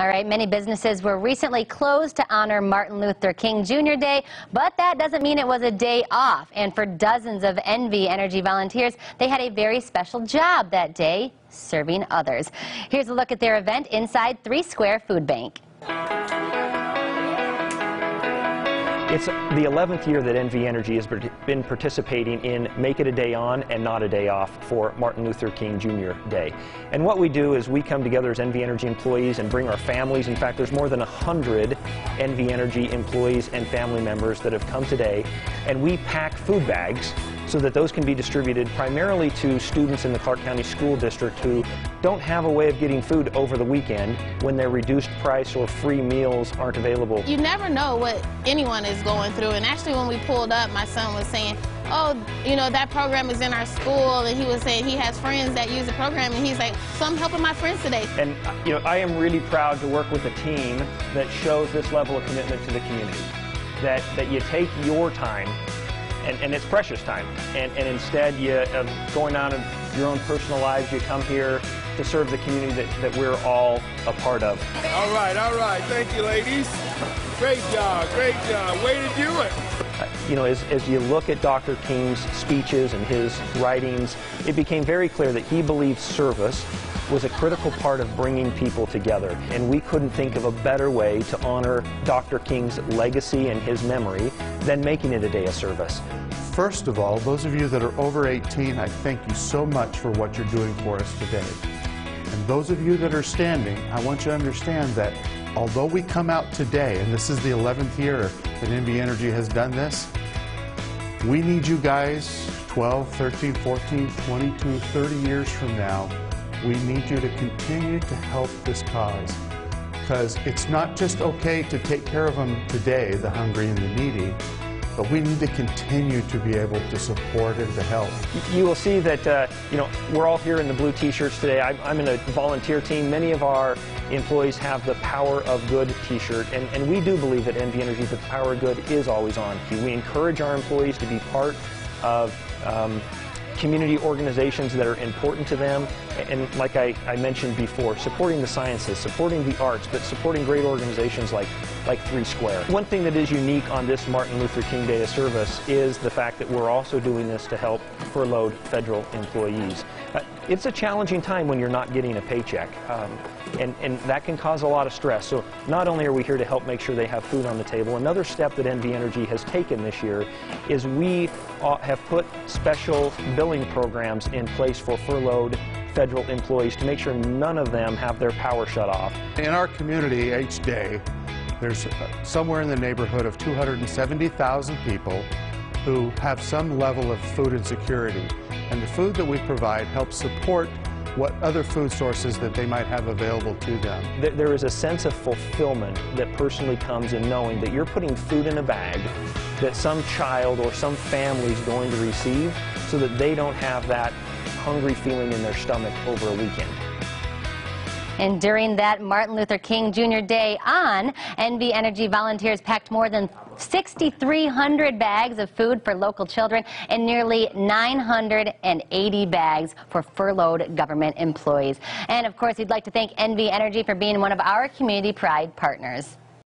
All right, many businesses were recently closed to honor Martin Luther King Jr. Day, but that doesn't mean it was a day off. And for dozens of NV Energy volunteers, they had a very special job that day, serving others. Here's a look at their event inside 3 Square Food Bank. It's the 11th year that NV Energy has been participating in Make It a Day On and Not a Day Off for Martin Luther King Jr. Day. And what we do is we come together as NV Energy employees and bring our families. In fact, there's more than 100 NV Energy employees and family members that have come today, and we pack food bags so that those can be distributed primarily to students in the Clark County School District who don't have a way of getting food over the weekend when their reduced price or free meals aren't available. You never know what anyone is going through, and actually when we pulled up, my son was saying, oh, you know, that program is in our school, and he was saying he has friends that use the program, and he's like, so I'm helping my friends today. And you know, I am really proud to work with a team that shows this level of commitment to the community, that you take your time, and it's precious time, and instead of going on in your own personal lives, you come here to serve the community that we're all a part of. All right, thank you, ladies. Great job, way to do it. You know, as you look at Dr. King's speeches and his writings, it became very clear that he believed service was a critical part of bringing people together, and we couldn't think of a better way to honor Dr. King's legacy and his memory than making it a day of service. First of all, those of you that are over 18, I thank you so much for what you're doing for us today. And those of you that are standing, I want you to understand that although we come out today, and this is the 11th year that NV Energy has done this, we need you guys 12, 13, 14, 22, 30 years from now. We need you to continue to help this cause, because it's not just okay to take care of them today, the hungry and the needy, but we need to continue to be able to support and to help. You will see that you know, we're all here in the blue t-shirts today. I'm in a volunteer team. Many of our employees have the Power of Good t-shirt, and we do believe at NV Energy that the Power of Good is always on. We encourage our employees to be part of community organizations that are important to them, and like I mentioned before, supporting the sciences, supporting the arts, but supporting great organizations like 3 Square. One thing that is unique on this Martin Luther King Day of Service is the fact that we're also doing this to help furloughed federal employees. It's a challenging time when you're not getting a paycheck, and that can cause a lot of stress. So not only are we here to help make sure they have food on the table, another step that NV Energy has taken this year is we have put special billing programs in place for furloughed federal employees to make sure none of them have their power shut off. In our community each day, there's somewhere in the neighborhood of 270,000 people who have some level of food insecurity. And the food that we provide helps support what other food sources that they might have available to them. There is a sense of fulfillment that personally comes in knowing that you're putting food in a bag that some child or some family is going to receive so that they don't have that hungry feeling in their stomach over a weekend. And during that Martin Luther King Jr. Day on, NV Energy volunteers packed more than 6,300 bags of food for local children and nearly 980 bags for furloughed government employees. And of course, we'd like to thank NV Energy for being one of our Community Pride partners.